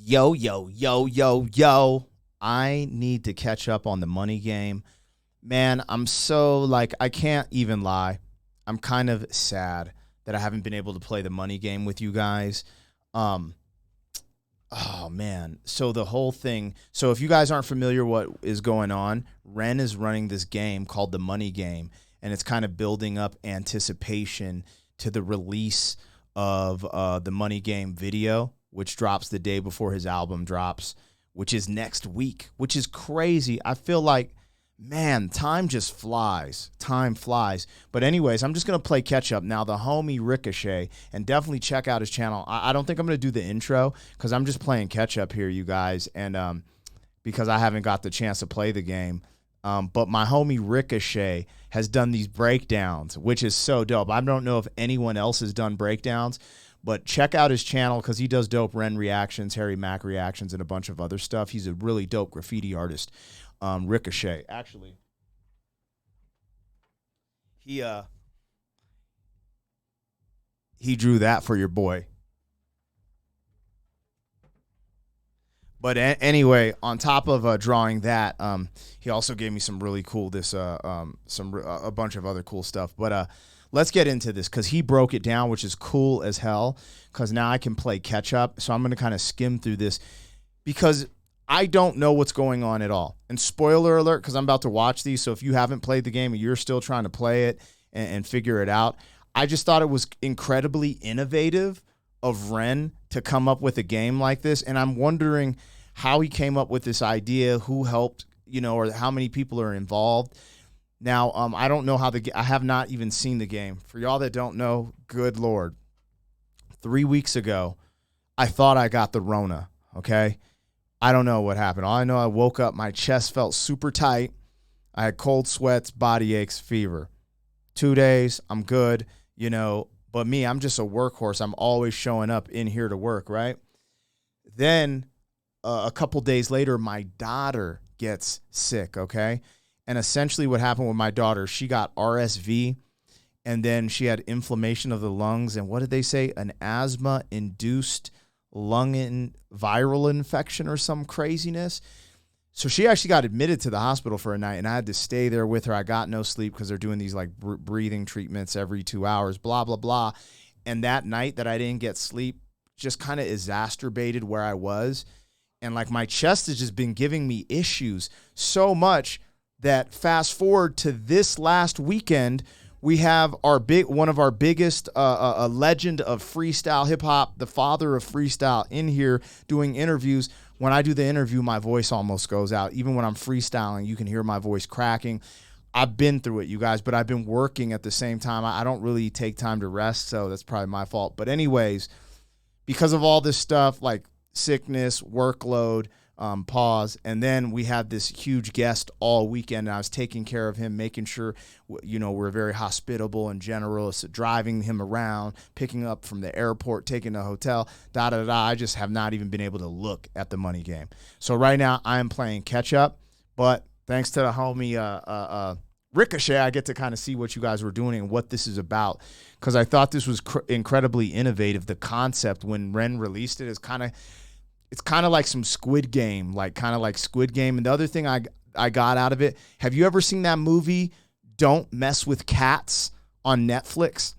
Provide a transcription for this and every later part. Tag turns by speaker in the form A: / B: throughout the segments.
A: Yo, yo, yo, yo, yo. I need to catch up on the money game. Man, I'm so I can't even lie. I'm kind of sad that I haven't been able to play the money game with you guys. Um, oh man. So the whole thing, so if you guys aren't familiar what is going on, Ren is running this game called the money game, and it's kind of building up anticipation to the release of the money game video, which drops the day before his album drops, which is next week, which is crazy. I feel like, man, time just flies. Time flies. But anyways, I'm just going to play catch up. Now, the homie Ricochet, and definitely check out his channel. I don't think I'm going to do the intro because I'm just playing catch up here, you guys, and because I haven't got the chance to play the game. But my homie Ricochet has done these breakdowns, which is so dope. I don't know if anyone else has done breakdowns, but check out his channel because he does dope Ren reactions, Harry Mack reactions, and a bunch of other stuff. He's a really dope graffiti artist, Ricochet. Actually, he drew that for your boy. But anyway, on top of drawing that, he also gave me some really cool a bunch of other cool stuff. But let's get into this because he broke it down, which is cool as hell. Because now I can play catch up, so I'm gonna kind of skim through this because I don't know what's going on at all. And spoiler alert, because I'm about to watch these. So if you haven't played the game and you're still trying to play it and figure it out, I just thought it was incredibly innovative of Ren to come up with a game like this, and I'm wondering how he came up with this idea, who helped, or how many people are involved. Now, I don't know how I have not even seen the game. For y'all that don't know, good Lord, 3 weeks ago, I thought I got the Rona, okay? I don't know what happened. All I know, I woke up, my chest felt super tight. I had cold sweats, body aches, fever. 2 days, I'm good, but me, I'm just a workhorse. I'm always showing up in here to work, right? Then a couple days later, my daughter gets sick, okay? And essentially what happened with my daughter, she got RSV, and then she had inflammation of the lungs, and what did they say? An asthma-induced viral infection or some craziness. So she actually got admitted to the hospital for a night, and I had to stay there with her. I got no sleep because they're doing these breathing treatments every 2 hours, blah, blah, blah. And that night that I didn't get sleep just kind of exacerbated where I was. And my chest has just been giving me issues so much that fast forward to this last weekend, we have one of our biggest, a legend of freestyle hip hop, the father of freestyle, in here doing interviews. When I do the interview, my voice almost goes out. Even when I'm freestyling, you can hear my voice cracking. I've been through it, you guys, but I've been working at the same time. I don't really take time to rest, so that's probably my fault. But anyways, because of all this stuff, sickness, workload, pause, and then we had this huge guest all weekend, and I was taking care of him, making sure, we're very hospitable and generous, driving him around, picking up from the airport, taking to the hotel, I just have not even been able to look at the money game. So right now I am playing catch up, but thanks to the homie Ricochet, I get to kind of see what you guys were doing and what this is about, because I thought this was incredibly innovative. The concept when Ren released it is it's kind of like some Squid Game, Squid Game. And the other thing I got out of it, have you ever seen that movie, Don't Mess with Cats, on Netflix?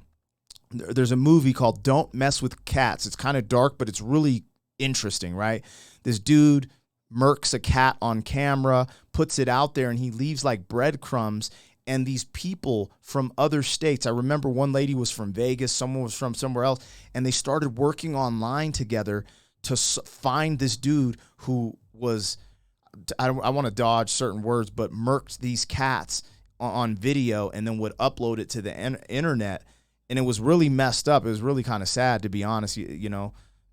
A: There's a movie called Don't Mess with Cats. It's kind of dark, but it's really interesting, right? This dude murks a cat on camera, puts it out there, and he leaves breadcrumbs. And these people from other states, I remember one lady was from Vegas, someone was from somewhere else, and they started working online together to find this dude who was, I want to dodge certain words, but murked these cats on video and then would upload it to the internet. And it was really messed up. It was really kind of sad, to be honest,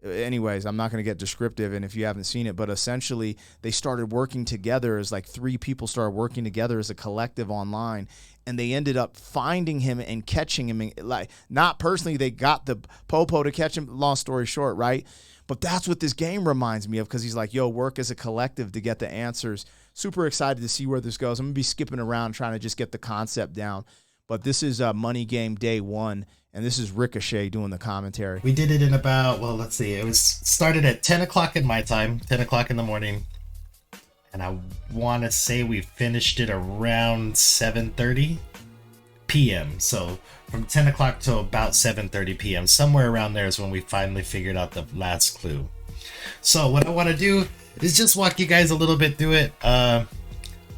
A: Anyways, I'm not going to get descriptive, and if you haven't seen it, but essentially they started working together as 3 people started working together as a collective online, and they ended up finding him and catching him. And, not personally, they got the popo to catch him, long story short, right? But that's what this game reminds me of, because he's like, yo, work as a collective to get the answers. Super excited to see where this goes. I'm going to be skipping around trying to just get the concept down. But this is Money Game Day 1, and this is Ricochet doing the commentary.
B: We did it in about, well, let's see. It was started at 10 o'clock in my time, 10 o'clock in the morning. And I want to say we finished it around 7:30 p.m. So from 10 o'clock to about 7:30 p.m. Somewhere around there is when we finally figured out the last clue. So what I want to do is just walk you guys a little bit through it.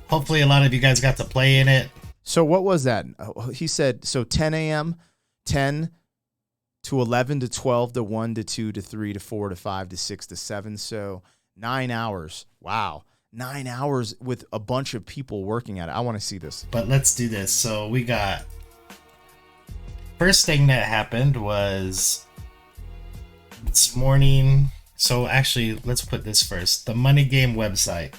B: Hopefully a lot of you guys got to play in it.
A: So what was that? He said, so 10 a.m., 10 to 11 to 12 to 1 to 2 to 3 to 4 to 5 to 6 to 7. So 9 hours. Wow. 9 hours with a bunch of people working at it. I want to see this.
B: But let's do this. So we got... First thing that happened was this morning... So actually, let's put this first. The Money Game website.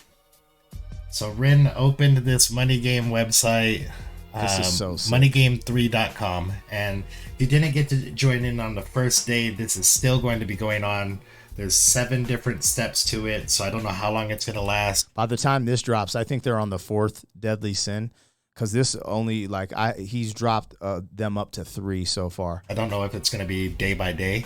B: So Rin opened this Money Game website,
A: this is so sick.
B: moneygame3.com, and if you didn't get to join in on the first day, this is still going to be going on. There's 7 different steps to it, so I don't know how long it's going to last.
A: By the time this drops, I think they're on the 4th deadly sin, because this only, like, he's dropped them up to 3 so far.
B: I don't know if it's going to be day by day.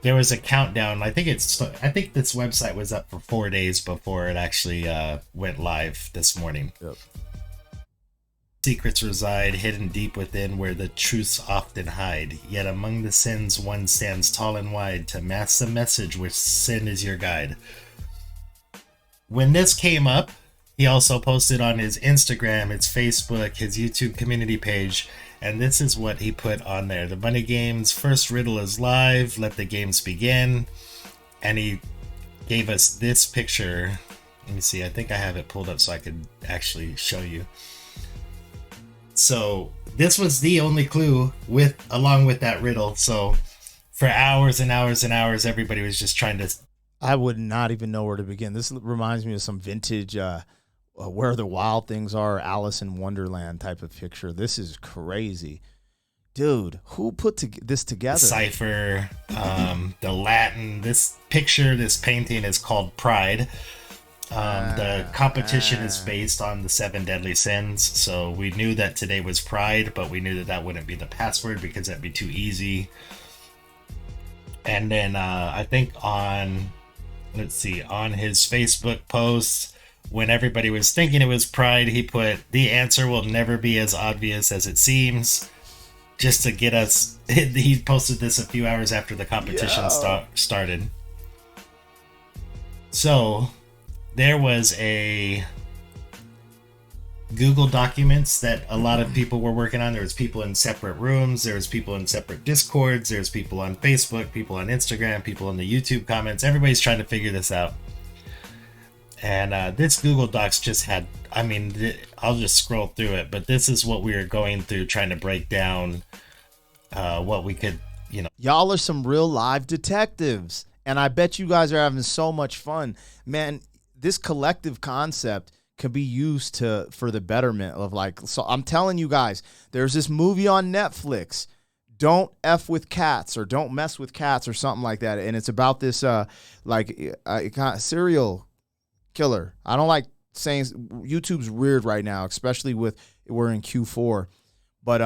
B: There was a countdown. I think this website was up for 4 days before it actually went live this morning.
A: Yep.
B: Secrets reside hidden deep within where the truths often hide. Yet among the sins one stands tall and wide to mask the message which sin is your guide. When this came up, he also posted on his Instagram, his Facebook, his YouTube community page, and this is what he put on there. The Money Game's first riddle is live. Let the games begin. And he gave us this picture. Let me see. I think I have it pulled up so I could actually show you. So this was the only clue along with that riddle. So for hours and hours and hours, everybody was just trying to...
A: I would not even know where to begin. This reminds me of some vintage... Where the Wild Things Are, Alice in Wonderland type of picture. This is crazy. Dude, who put this together?
B: Decipher, the Latin. This painting is called Pride. The competition is based on the 7 deadly sins. So we knew that today was Pride, but we knew that wouldn't be the password because that'd be too easy. And then I think on his Facebook post, when everybody was thinking it was Pride, he put, the answer will never be as obvious as it seems, just to get us... He posted this a few hours after the competition started. So there was a Google Documents that a lot of people were working on. There was people in separate rooms. There was people in separate Discords. There's people on Facebook, people on Instagram, people in the YouTube comments. Everybody's trying to figure this out. And this Google Docs just had, I'll just scroll through it, but this is what we were going through, trying to break down what we could,
A: Y'all are some real live detectives, and I bet you guys are having so much fun. Man, this collective concept can be used for the betterment of, so I'm telling you guys, there's this movie on Netflix, Don't F with Cats, or Don't Mess with Cats, or something like that, and it's about this serial killer. I don't like saying YouTube's weird right now, especially with we're in Q4. But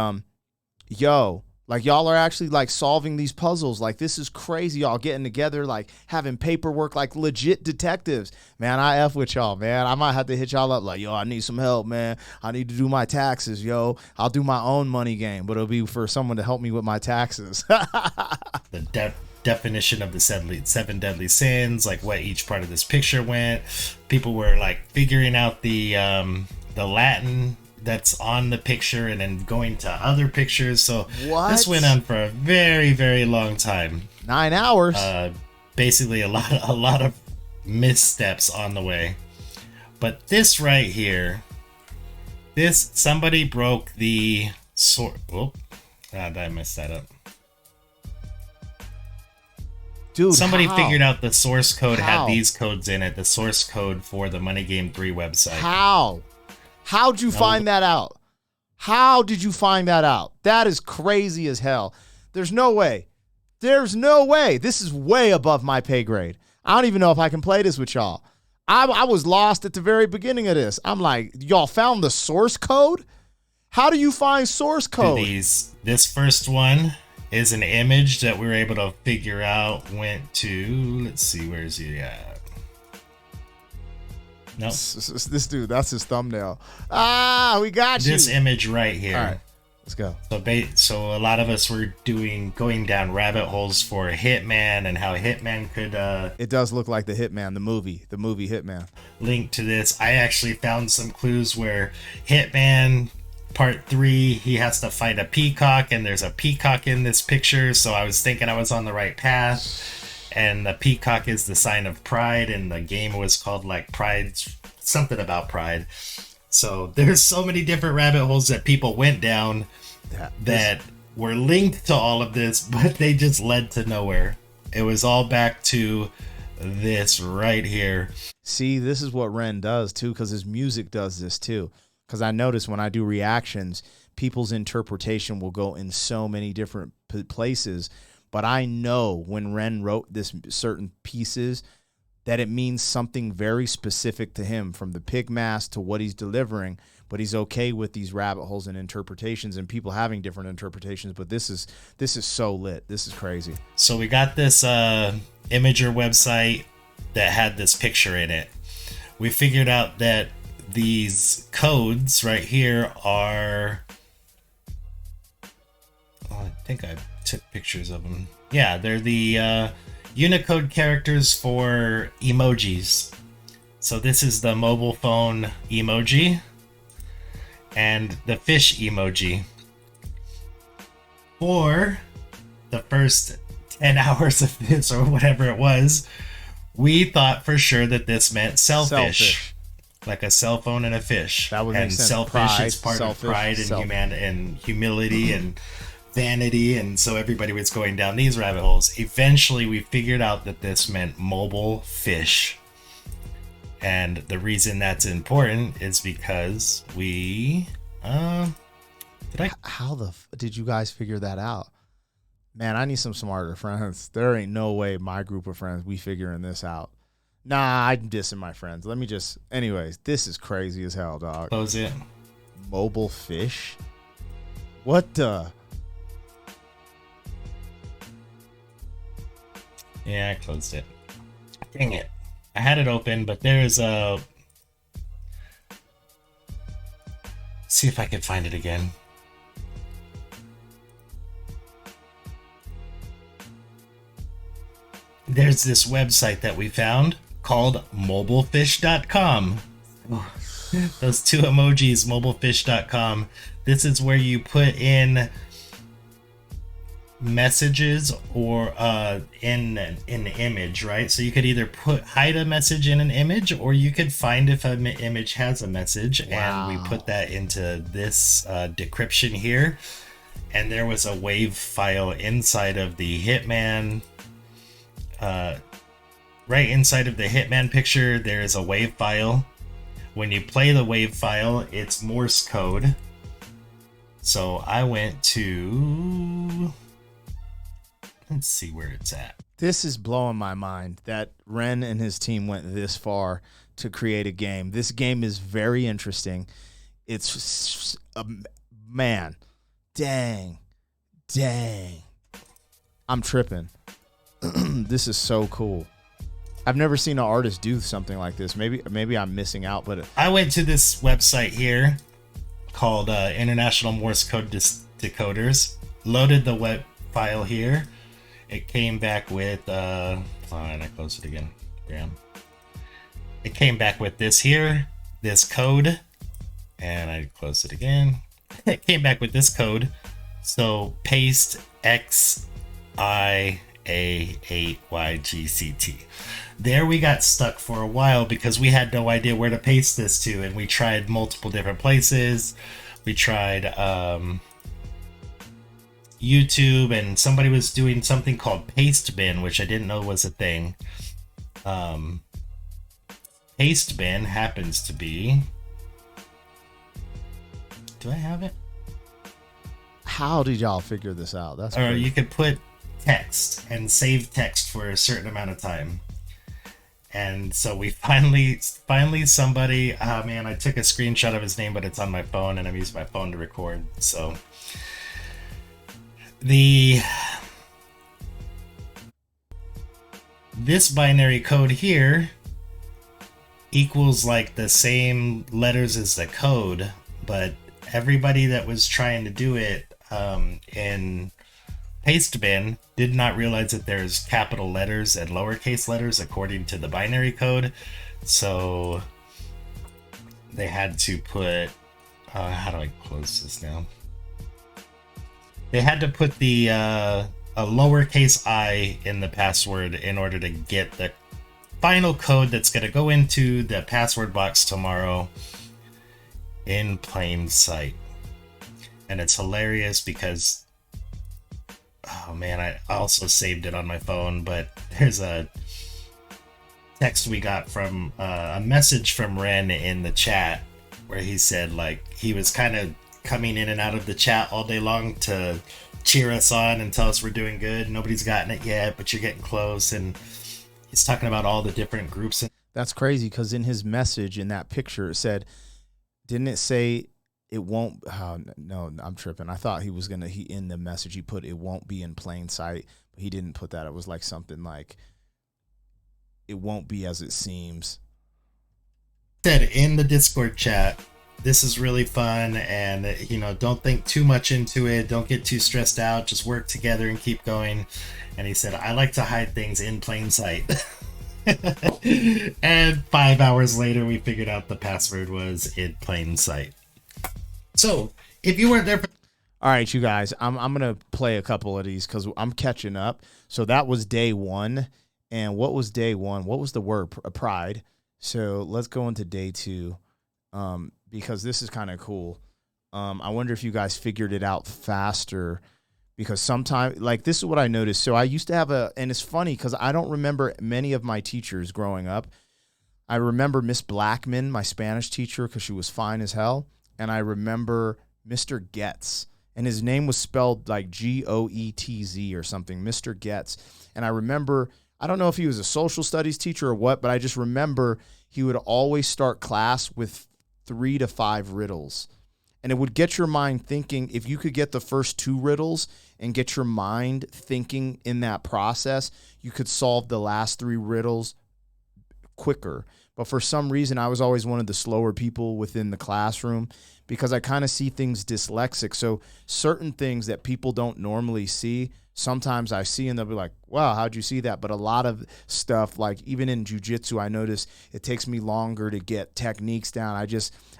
A: y'all are actually solving these puzzles. This is crazy. Y'all getting together, having paperwork, legit detectives. Man, I F with y'all, man. I might have to hit y'all up yo, I need some help, man. I need to do my taxes, yo. I'll do my own money game, but it'll be for someone to help me with my taxes.
B: The definition of the 7 deadly sins, what each part of this picture went. People were figuring out the Latin that's on the picture and then going to other pictures. So this went on for a very, very long time.
A: 9 hours.
B: Basically a lot of missteps on the way. But this right here, somebody broke the source. I messed that up.
A: Dude,
B: somebody figured out the source code had these codes in it. The source code for the Money Game 3 website.
A: How'd you find that out? How did you find that out? That is crazy as hell. There's no way. This is way above my pay grade. I don't even know if I can play this with y'all. I was lost at the very beginning of this. I'm y'all found the source code? How do you find source
B: to
A: code?
B: these. This first one is an image that we were able to figure out went to, let's see, where's he at? Nope.
A: This dude, that's his thumbnail. Ah, we got you.
B: This image right here.
A: All right, let's go.
B: So a lot of us were going down rabbit holes for Hitman and how Hitman could
A: It does look like the Hitman, the movie Hitman.
B: link to this. I actually found some clues where Hitman Part 3, he has to fight a peacock, and there's a peacock in this picture, so I was thinking I was on the right path. And the peacock is the sign of pride, and the game was called like Pride, something about pride. So there's so many different rabbit holes that people went down that were linked to all of this, but they just led to nowhere. It was all back to this right here.
A: See, this is what Ren does too, because his music does this too. Because I notice when I do reactions, people's interpretation will go in so many different places. But I know when Ren wrote this certain pieces that it means something very specific to him, from the pig mask to what he's delivering. But he's okay with these rabbit holes and interpretations and people having different interpretations. But this is so lit. This is crazy.
B: So we got this Imager website that had this picture in it. We figured out that these codes right here are, I think I took pictures of them. Yeah, they're the Unicode characters for emojis. So this is the mobile phone emoji and the fish emoji. For the first 10 hours of this, or whatever it was, we thought for sure that this meant selfish. Like a cell phone and a fish.
A: That would
B: and
A: make sense.
B: Selfish
A: Pride,
B: is part
A: selfish,
B: of pride and humility and vanity, and so everybody was going down these rabbit holes. Eventually, we figured out that this meant mobile fish, and the reason that's important is because we
A: How did you guys figure that out? Man, I need some smarter friends. There ain't no way my group of friends we figuring this out. Nah, I'm dissing my friends. Let me just... Anyways, this is crazy as hell, dog.
B: close it.
A: Mobile fish? What the...
B: Yeah, I closed it. Dang it. I had it open, but there's a... See if I can find it again. There's this website that we found called mobilefish.com. Those two emojis, mobilefish.com. This is where you put in messages or in an image, right? So you could either hide a message in an image, or you could find if an image has a message.
A: Wow.
B: And we put that into this decryption here. And there was a WAV file inside of the Hitman. Right inside of the Hitman picture, there is a WAV file. When you play the WAV file, it's Morse code. So I went to... Let's see where it's at.
A: This is blowing my mind that Ren and his team went this far to create a game. This game is very interesting. It's... man. Dang. I'm tripping. This is so cool. I've never seen an artist do something like this. Maybe I'm missing out, but
B: I went to this website here called International Morse Code Decoders. Loaded the web file here. It came back with and I closed it again. Damn. It came back with this here, this code, and I closed it again. It came back with this code. So paste XIA8YGCT. There we got stuck for a while because we had no idea where to paste this to, and we tried multiple different places. We tried YouTube, and somebody was doing something called Pastebin, which I didn't know was a thing. Pastebin happens to be... Do I have it?
A: how did y'all figure this out? That's
B: Or
A: crazy.
B: you could put text and save text for a certain amount of time. And so we finally somebody, oh man, I took a screenshot of his name, but it's on my phone and I'm using my phone to record. So this binary code here equals like the same letters as the code, but everybody that was trying to do it in Pastebin did not realize that there's capital letters and lowercase letters according to the binary code. So they had to put, how do I close this now? They had to put the a lowercase I in the password in order to get the final code that's going to go into the password box tomorrow in plain sight. And it's hilarious because, oh man, I also saved it on my phone, but there's a text we got from a message from Ren in the chat where he said like he was kind of coming in and out of the chat all day long to cheer us on and tell us we're doing good. Nobody's gotten it yet, but you're getting close. And he's talking about all the different groups.
A: That's crazy because in his message in that picture it said, didn't it say it won't? Oh, no, I'm tripping. I thought he was gonna. He in the message he put it won't be in plain sight, but he didn't put that. It was like something like it won't be as it seems.
B: Said in the Discord chat, this is really fun, and you know, don't think too much into it. Don't get too stressed out. Just work together and keep going. And he said, I like to hide things in plain sight. And 5 hours later, we figured out the password was in plain sight. So if you weren't there for—
A: all right, you guys, I'm gonna play a couple of these because I'm catching up. So that was day one, and what was day one? What was the word? Pride. So let's go into day two, because this is kind of cool. I wonder if you guys figured it out faster, because sometimes, like, this is what I noticed. So I used to have and it's funny because I don't remember many of my teachers growing up. I remember Miss Blackman, my Spanish teacher, because she was fine as hell. And I remember Mr. Getz, and his name was spelled like Goetz or something, Mr. Getz. And I remember, I don't know if he was a social studies teacher or what, but I just remember he would always start class with 3 to 5 riddles. And it would get your mind thinking. If you could get the first 2 riddles and get your mind thinking in that process, you could solve the last 3 riddles quicker. But for some reason, I was always one of the slower people within the classroom because I kind of see things dyslexic. So certain things that people don't normally see, sometimes I see and they'll be like, wow, how'd you see that? But a lot of stuff, like even in jiu-jitsu, I notice it takes me longer to get techniques down.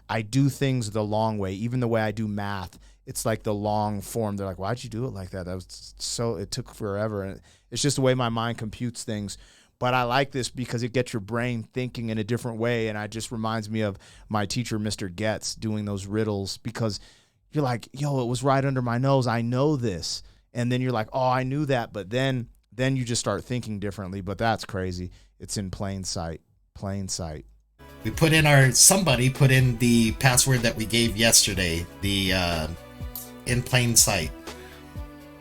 A: I do things the long way. Even the way I do math, it's like the long form. They're like, why'd you do it like that? It took forever. And it's just the way my mind computes things. But I like this because it gets your brain thinking in a different way. And it just reminds me of my teacher, Mr. Getz, doing those riddles, because you're like, yo, it was right under my nose. I know this. And then you're like, oh, I knew that. But then you just start thinking differently. But that's crazy. It's in plain sight. Plain sight.
B: We somebody put in the password that we gave yesterday, the in plain sight.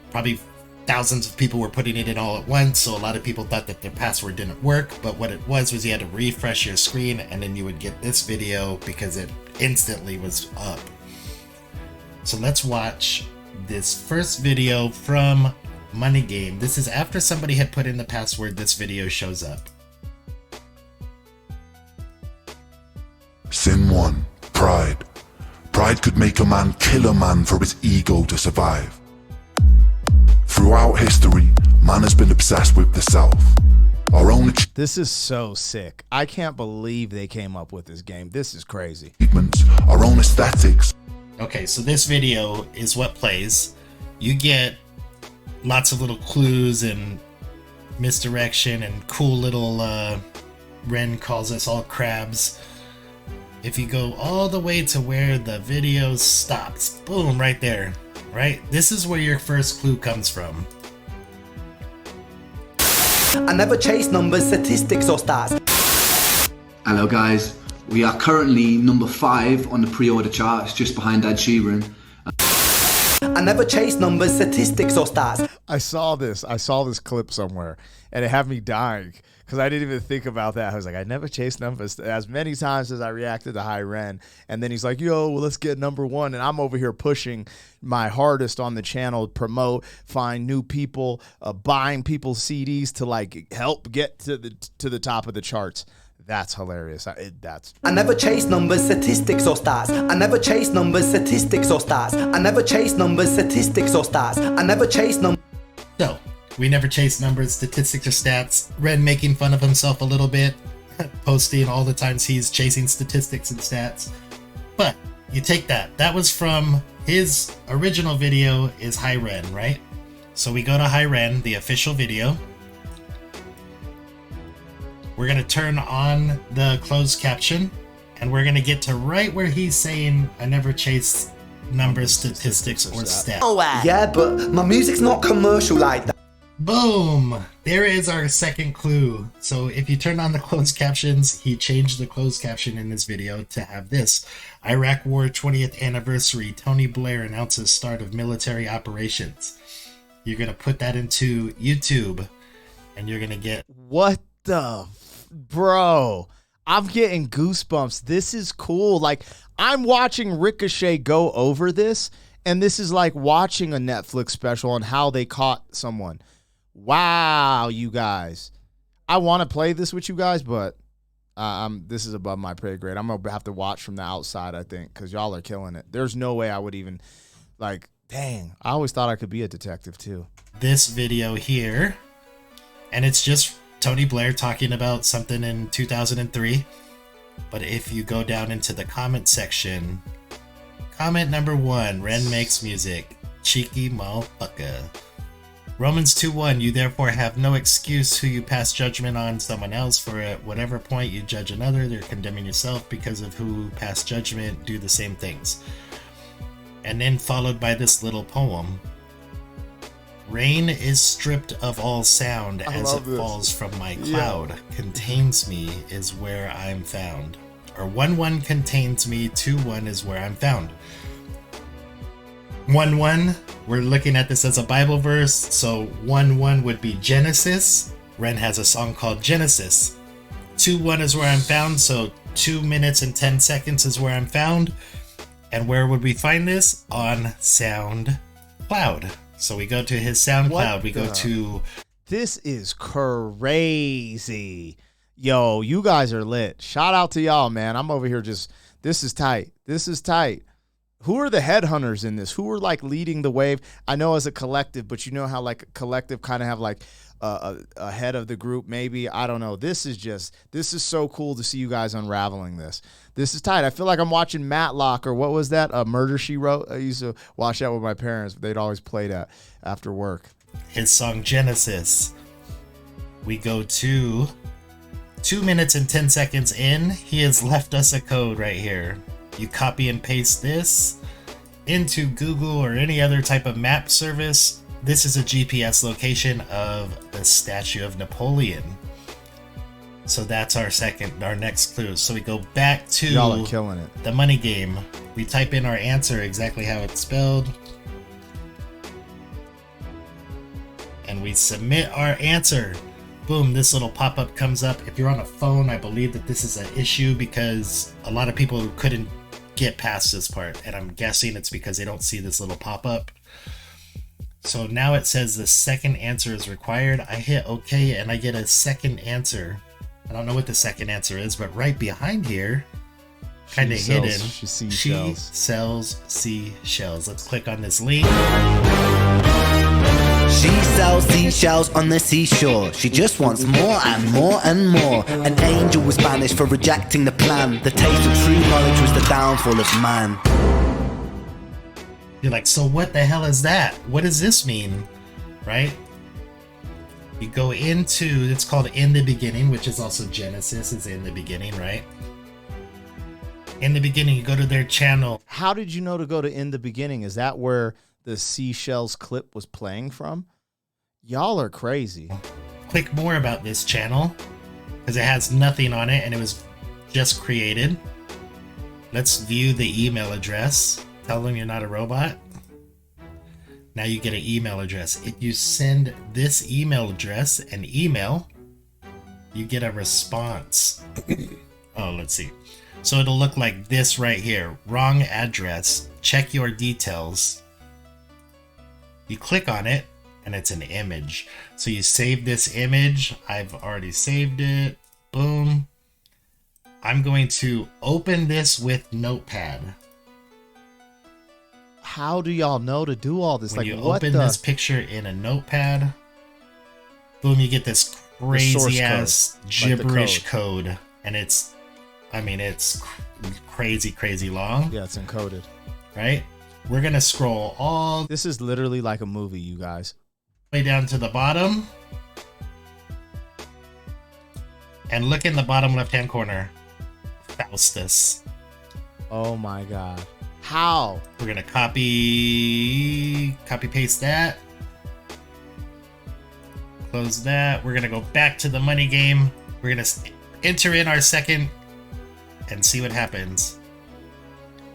B: Probably thousands of people were putting it in all at once, so a lot of people thought that their password didn't work, but what it was you had to refresh your screen and then you would get this video because it instantly was up. So let's watch this first video from Money Game. This is after somebody had put in the password. This video shows up.
C: Sin 1. Pride. Pride could make a man kill a man for his ego to survive. Throughout history, man has been obsessed with the self. Our own
A: This is so sick. I can't believe they came up with this game. This is crazy.
C: achievements, our own aesthetics.
B: Okay, so this video is what plays. You get lots of little clues and misdirection and cool little, Ren calls us all crabs. If you go all the way to where the video stops, boom, right there, right? This is where your first clue comes from.
D: I never chase numbers, statistics or stats.
E: Hello guys, we are currently number 5 on the pre-order charts, just behind Ed Sheeran.
D: I never chase numbers, statistics or stats.
A: I saw this clip somewhere, and it had me dying because I didn't even think about that. I was like, I never chased numbers as many times as I reacted to High Ren. And then he's like, yo, well, let's get number one. And I'm over here pushing my hardest on the channel, promote, find new people, buying people's CDs to like help get to the top of the charts. That's hilarious. I
D: never chase numbers, statistics, or stats. I never chase numbers, statistics, or stats. I never chase numbers, statistics, or stats. I never chase numbers.
B: So, we never chase numbers, statistics, or stats. Ren making fun of himself a little bit, posting all the times he's chasing statistics and stats. But you take that. That was from his original video is High Ren, right? So we go to High Ren, the official video. We're going to turn on the closed caption, and we're going to get to right where he's saying, I never chase numbers, statistics, or stats.
D: Yeah, but my music's not commercial like that.
B: Boom! There is our second clue. So if you turn on the closed captions, he changed the closed caption in this video to have this. Iraq War 20th anniversary, Tony Blair announces start of military operations. You're going to put that into YouTube, and you're going to get...
A: What the... Bro, I'm getting goosebumps. This is cool. Like, I'm watching Ricochet go over this, and this is like watching a Netflix special on how they caught someone. Wow, you guys. I want to play this with you guys, but this is above my pay grade. I'm going to have to watch from the outside, I think, because y'all are killing it. There's no way I would even, like, dang. I always thought I could be a detective, too.
B: This video here, and it's just Tony Blair talking about something in 2003. But if you go down into the comment section, comment number 1, Ren makes music. Cheeky motherfucker. Romans 2:1, you therefore have no excuse who you pass judgment on someone else, for at whatever point you judge another, they're condemning yourself, because of who pass judgment, do the same things. And then followed by this little poem. Rain is stripped of all sound as it falls from my cloud. Yeah. Contains me is where I'm found. Or 1:1 contains me, 2:1 is where I'm found. 1:1, we're looking at this as a Bible verse, so 1:1 would be Genesis. Ren has a song called Genesis. 2:1 is where I'm found, so 2 minutes and 10 seconds is where I'm found. And where would we find this? On SoundCloud. So we go to his SoundCloud. We go to...
A: This is crazy. Yo, you guys are lit. Shout out to y'all, man. I'm over here just... This is tight. This is tight. Who are the headhunters in this? Who are, like, leading the wave? I know as a collective, but you know how, like, a collective kind of have, like, a head of the group, maybe. I don't know. This is so cool to see you guys unraveling this. This is tight. I feel like I'm watching Matlock, or what was that? Murder, She Wrote. I used to watch that with my parents. They'd always play that after work.
B: His song Genesis. We go to 2 minutes and 10 seconds in. He has left us a code right here. You copy and paste this into Google or any other type of map service. This is a GPS location of the statue of Napoleon. So that's our next clue. So we go back to
A: y'all are killing it.
B: The money game. We type in our answer exactly how it's spelled. And we submit our answer. Boom, this little pop-up comes up. If you're on a phone, I believe that this is an issue because a lot of people couldn't get past this part. And I'm guessing it's because they don't see this little pop-up. So now it says the second answer is required. I hit OK and I get a second answer. I don't know what the second answer is, but right behind here, kind of hidden, she sells seashells. Let's click on this link.
D: She sells seashells on the seashore. She just wants more and more and more. An angel was banished for rejecting the plan. The taste of true knowledge was the downfall of man.
B: You're like, so what the hell is that? What does this mean? Right? You go into, it's called In the Beginning, which is also Genesis is in the beginning, right? In the beginning, you go to their channel.
A: How did you know to go to In the Beginning? Is that where the seashells clip was playing from? Y'all are crazy.
B: Click more about this channel because it has nothing on it and it was just created. Let's view the email address. Tell them you're not a robot. Now you get an email address. If you send this email address an email, you get a response. Oh, let's see. So it'll look like this right here. Wrong address. Check your details. You click on it, and it's an image. So you save this image. I've already saved it. Boom. I'm going to open this with Notepad.
A: How do y'all know to do all this?
B: When
A: like,
B: you
A: what
B: open this picture in a Notepad, boom, you get this crazy ass gibberish code. And it's, I mean, it's crazy long.
A: Yeah, it's encoded.
B: Right? We're going to scroll all
A: This is literally like a movie, you guys.
B: the way down to the bottom. And look in the bottom left-hand corner. Faustus.
A: Oh my God. How?
B: We're going to copy paste that. Close that. We're going to go back to the money game. We're going to enter in our second and see what happens.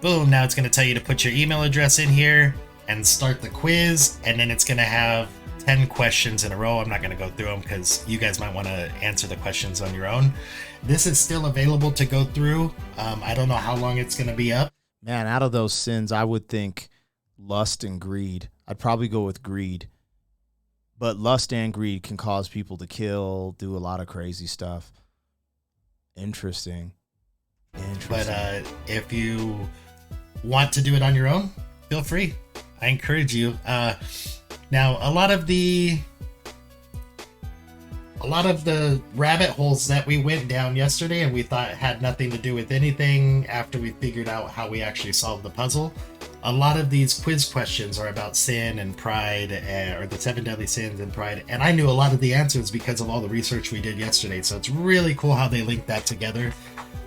B: Boom, now it's going to tell you to put your email address in here and start the quiz, and then it's going to have 10 questions in a row. I'm not going to go through them because you guys might want to answer the questions on your own. This is still available to go through. I don't know how long it's going to be up.
A: Man, out of those sins, I would think lust and greed. I'd probably go with greed. But lust and greed can cause people to kill, do a lot of crazy stuff. Interesting.
B: But if you want to do it on your own, feel free. I encourage you. Now, a lot of the rabbit holes that we went down yesterday and we thought had nothing to do with anything after we figured out how we actually solved the puzzle. A lot of these quiz questions are about sin and pride, or the 7 deadly sins and pride. And I knew a lot of the answers because of all the research we did yesterday. So it's really cool how they link that together.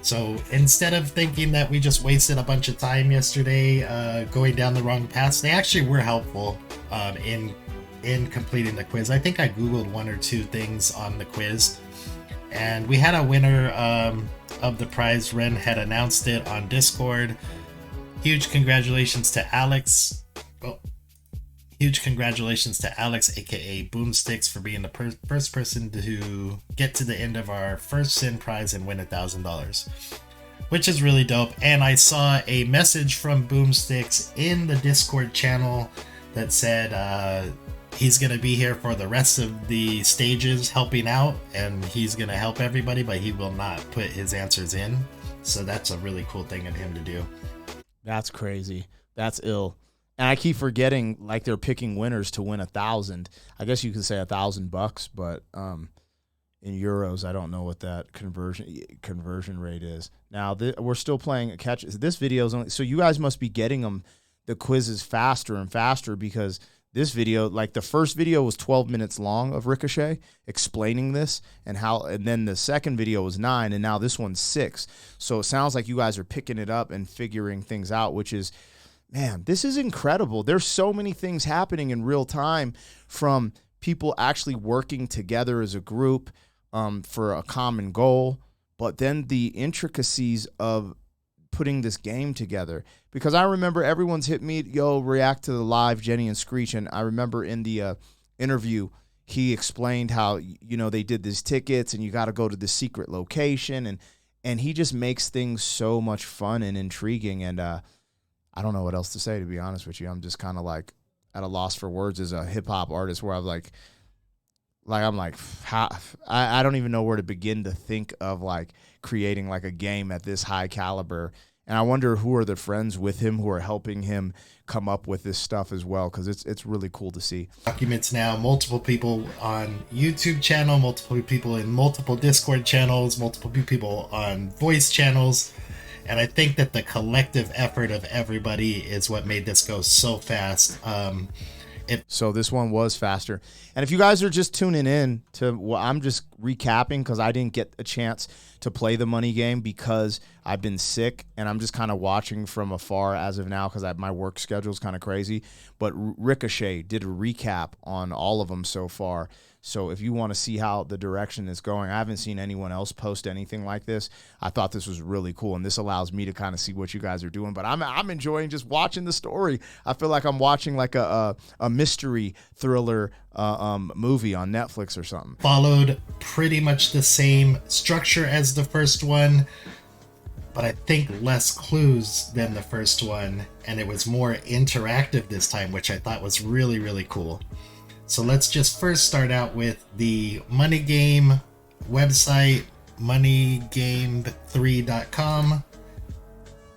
B: So instead of thinking that we just wasted a bunch of time yesterday going down the wrong paths, they actually were helpful in completing the quiz. I think I Googled 1 or 2 things on the quiz. And we had a winner of the prize. Ren had announced it on Discord. Huge congratulations to Alex. Oh, huge congratulations to Alex, aka Boomsticks, for being the first person to get to the end of our first sin prize and win $1,000, which is really dope. And I saw a message from Boomsticks in the Discord channel that said he's gonna be here for the rest of the stages helping out, and he's gonna help everybody, but he will not put his answers in. So that's a really cool thing of him to do.
A: That's crazy. That's ill. And I keep forgetting, like, they're picking winners to win 1,000. I guess you could say $1,000, but in euros, I don't know what that conversion rate is. Now we're still playing a catch. This video is only, so you guys must be getting the quizzes faster and faster, because this video, like the first video was 12 minutes long of Ricochet explaining this and then the second video was 9, and now this one's 6. So it sounds like you guys are picking it up and figuring things out, which is, man, this is incredible. There's so many things happening in real time, from people actually working together as a group for a common goal, but then the intricacies of putting this game together. Because I remember everyone's hit me, react to the live Jenny and Screech, and I remember in the interview he explained how they did these tickets and you got to go to the secret location, and he just makes things so much fun and intriguing, and I don't know what else to say, to be honest with you. I'm just kind of like at a loss for words as a hip hop artist, where I'm like I don't even know where to begin to think of like creating like a game at this high caliber. And I wonder who are the friends with him who are helping him come up with this stuff as well, because it's really cool to see.
B: Documents now, multiple people on YouTube channel, multiple people in multiple Discord channels, multiple people on voice channels. And I think that the collective effort of everybody is what made this go so fast.
A: So this one was faster. And if you guys are just tuning in to, I'm just recapping because I didn't get a chance to play the money game because I've been sick, and I'm just kind of watching from afar as of now because my work schedule is kind of crazy. But Ricochet did a recap on all of them so far. So if you want to see how the direction is going, I haven't seen anyone else post anything like this. I thought this was really cool, and this allows me to kind of see what you guys are doing. But I'm enjoying just watching the story. I feel like I'm watching like a mystery thriller movie on Netflix or something.
B: Followed pretty much the same structure as the first one, but I think less clues than the first one, and it was more interactive this time, which I thought was really, really cool. So let's just first start out with the Money Game website, moneygame3.com.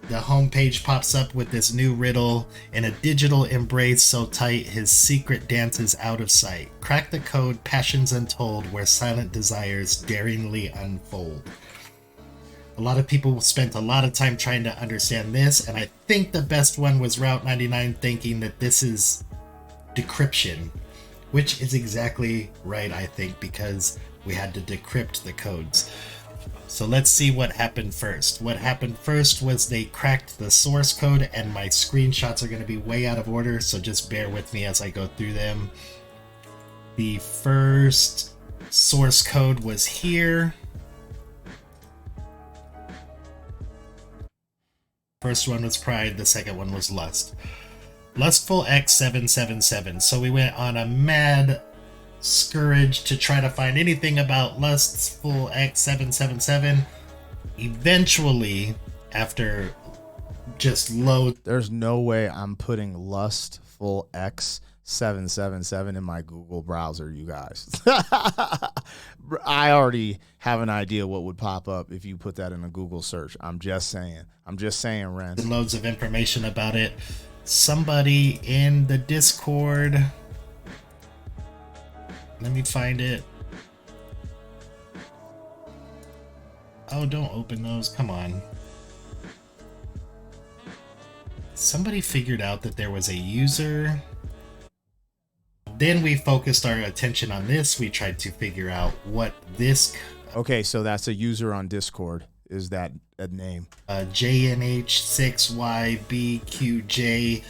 B: The homepage pops up with this new riddle. In a digital embrace so tight, his secret dances out of sight. Crack the code, passions untold, where silent desires daringly unfold. A lot of people spent a lot of time trying to understand this, and I think the best one was Route 99 thinking that this is decryption, which is exactly right, I think, because we had to decrypt the codes. So let's see what happened first. What happened first was they cracked the source code, and my screenshots are going to be way out of order, so just bear with me as I go through them. The first source code was here. First one was pride, the second one was lust. Lustful X777. So we went on a mad scourge to try to find anything about Lustful X777. Eventually, after just load...
A: There's no way I'm putting Lustful X777 in my Google browser, you guys. I already have an idea what would pop up if you put that in a Google search. I'm just saying, Ren.
B: Loads of information about it. Somebody in the Discord, let me find it. Oh, don't open those, come on. Somebody figured out that there was a user. Then we focused our attention on this. We tried to figure out what this...
A: Okay, so that's a user on Discord. Is that a name?
B: JNH6YBQJ.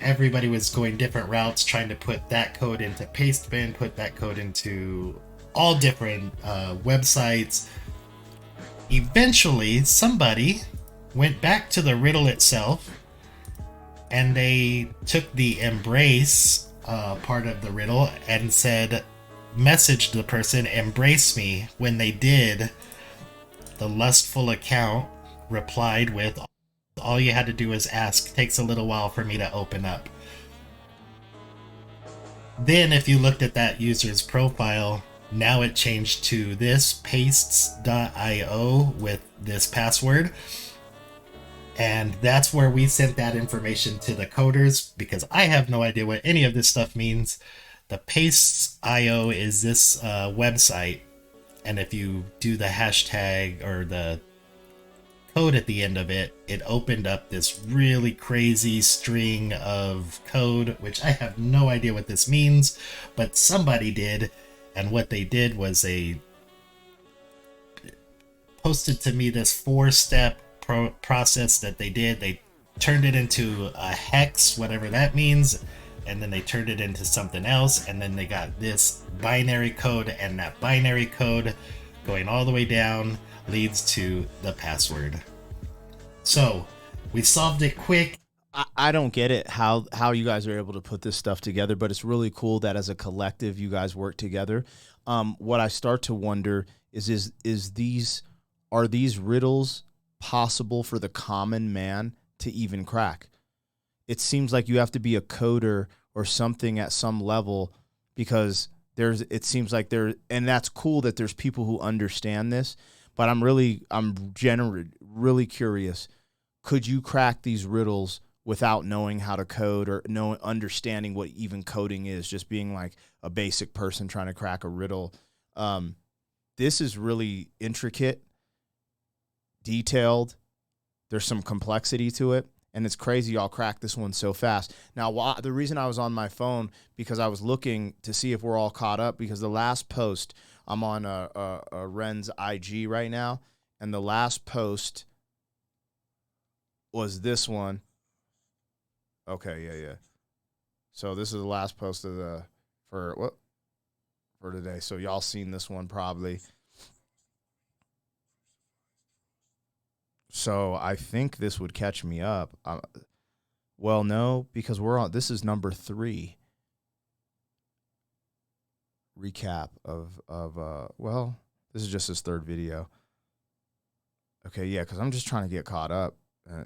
B: Everybody was going different routes, trying to put that code into Pastebin, put that code into all different websites. Eventually, somebody went back to the riddle itself, and they took the embrace part of the riddle and said, messaged the person, embrace me. When they did, the lustful account replied with, all you had to do is ask, takes a little while for me to open up. Then if you looked at that user's profile, now it changed to this, pastes.io with this password. And that's where we sent that information to the coders, because I have no idea what any of this stuff means. The pastes.io is this website, and if you do the hashtag or the code at the end of it, it opened up this really crazy string of code, which I have no idea what this means, but somebody did. And what they did was they posted to me this 4-step process that they did. They turned it into a hex, whatever that means, and then they turned it into something else, and then they got this binary code, and that binary code going all the way down leads to the password. So we solved it quick.
A: I don't get it how you guys are able to put this stuff together, but it's really cool that as a collective you guys work together. What I start to wonder is are these riddles possible for the common man to even crack? It seems like you have to be a coder or something at some level, because it seems like and that's cool that there's people who understand this, but I'm really curious. Could you crack these riddles without knowing how to code or understanding what even coding is, just being like a basic person trying to crack a riddle? This is really intricate, detailed. There's some complexity to it, and it's crazy y'all cracked this one so fast. Now, the reason I was on my phone, because I was looking to see if we're all caught up, because the last post, I'm on Ren's IG right now, and the last post was this one. Okay, yeah. So this is the last post of for for today. So y'all seen this one probably. So I think this would catch me up. Well, no, because this is number 3 recap of well, this is just his 3rd video. Okay, yeah, because I'm just trying to get caught up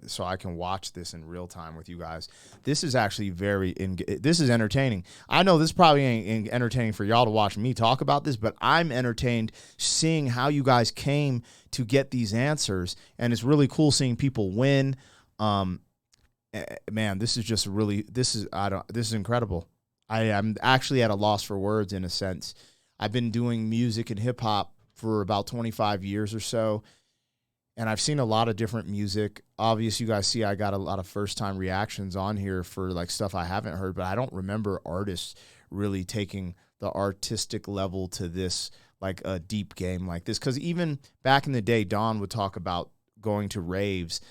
A: so I can watch this in real time with you guys. This is actually this is entertaining. I know this probably ain't entertaining for y'all to watch me talk about this, but I'm entertained seeing how you guys came to get these answers, and it's really cool seeing people win. Man, this is just really this is incredible. I'm actually at a loss for words in a sense. I've been doing music and hip hop for about 25 years or so, and I've seen a lot of different music. Obviously, you guys see I got a lot of first-time reactions on here for like stuff I haven't heard, but I don't remember artists really taking the artistic level to this, like a deep game like this. Because even back in the day, Don would talk about going to raves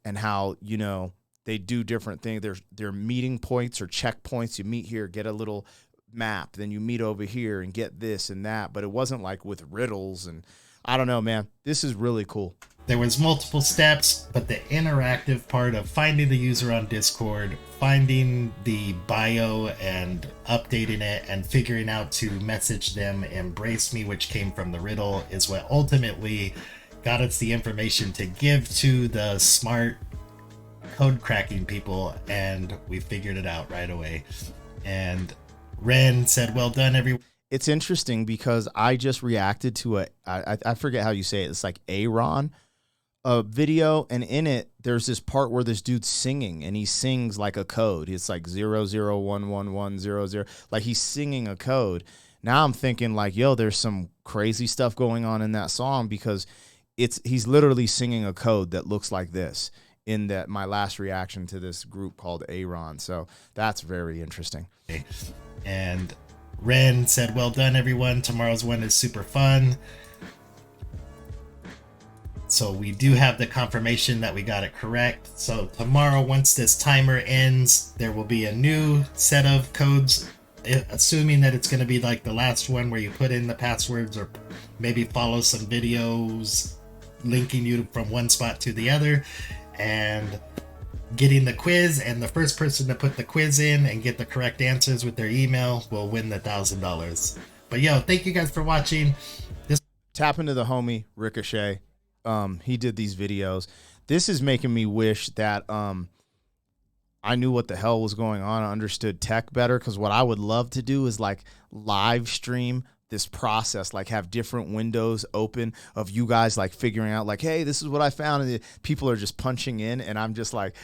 A: and how, you know, they do different things. They're meeting points or checkpoints. You meet here, get a little map. Then you meet over here and get this and that. But it wasn't like with riddles. And I don't know, man. This is really cool.
B: There was multiple steps, but the interactive part of finding the user on Discord, finding the bio and updating it and figuring out to message them, embrace me, which came from the riddle, is what ultimately got us the information to give to the smart code cracking people, and we figured it out right away. And Ren said, well done, everyone.
A: It's interesting because I just reacted to I forget how you say it. It's like Aaron, a video, and in it there's this part where this dude's singing, and he sings like a code. It's like 00111000, like he's singing a code. Now I'm thinking like, yo, there's some crazy stuff going on in that song because he's literally singing a code that looks like this in that my last reaction to this group called Aaron. So that's very interesting.
B: And Ren said, well done, everyone. Tomorrow's one is super fun. So we do have the confirmation that we got it correct. So tomorrow, once this timer ends, there will be a new set of codes, assuming that it's going to be like the last one where you put in the passwords or maybe follow some videos linking you from one spot to the other, and getting the quiz. And the first person to put the quiz in and get the correct answers with their email will win the $1,000. But yo, thank you guys for watching.
A: Tap into the homie Ricochet. He did these videos. This is making me wish that I knew what the hell was going on. I understood tech better, because what I would love to do is like live stream this process, like have different windows open of you guys like figuring out like, hey, this is what I found, and people are just punching in, and I'm just like,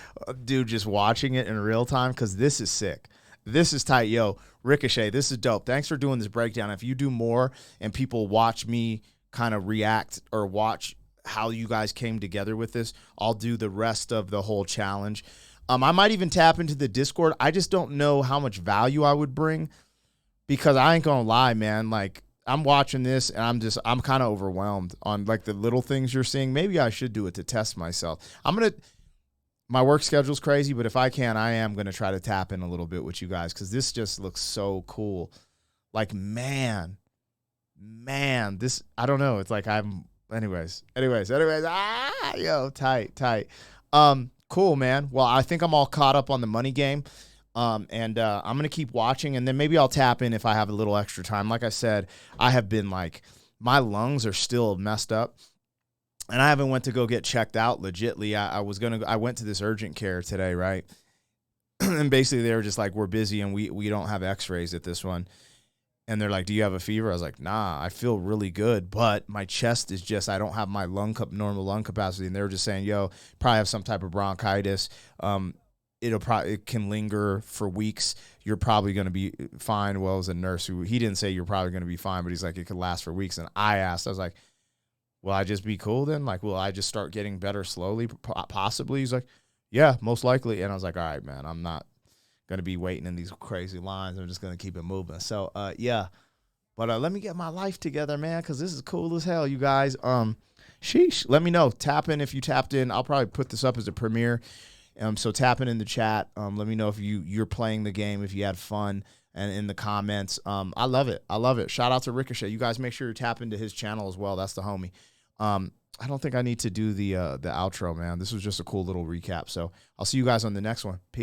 A: dude, just watching it in real time, because this is sick. This is tight. Yo, Ricochet, this is dope. Thanks for doing this breakdown. If you do more and people watch me kind of react or watch how you guys came together with this, I'll do the rest of the whole challenge. I might even tap into the Discord. I just don't know how much value I would bring, because I ain't gonna lie, man. Like, I'm watching this and I'm kind of overwhelmed on like the little things you're seeing. Maybe I should do it to test myself. My work schedule's crazy, but if I can, I am gonna try to tap in a little bit with you guys, because this just looks so cool. Like, man, this, I don't know. It's like anyways. Yo, tight. Cool, man. Well, I think I'm all caught up on the money game. And I'm going to keep watching, and then maybe I'll tap in if I have a little extra time. Like I said, I have been like, my lungs are still messed up, and I haven't went to go get checked out legitly. I went to this urgent care today, right? And basically they were just like, we're busy and we don't have x-rays at this one. And they're like, do you have a fever? I was like, nah, I feel really good, but my chest is just, I don't have my normal lung capacity. And they were just saying, yo, probably have some type of bronchitis. It can linger for weeks. You're probably going to be fine. Well, as a nurse he didn't say you're probably going to be fine, but he's like, it could last for weeks. And I was like, will I just be cool then? Like, will I just start getting better slowly? Possibly. He's like, yeah, most likely. And I was like, all right, man, I'm not going to be waiting in these crazy lines. I'm just going to keep it moving. So, yeah. But let me get my life together, man, because this is cool as hell, you guys. Sheesh. Let me know. Tap in if you tapped in. I'll probably put this up as a premiere. So tapping in the chat. Let me know if you're playing the game, if you had fun, and in the comments. I love it. I love it. Shout out to Ricochet. You guys make sure you tap into his channel as well. That's the homie. I don't think I need to do the outro, man. This was just a cool little recap. So I'll see you guys on the next one. Peace.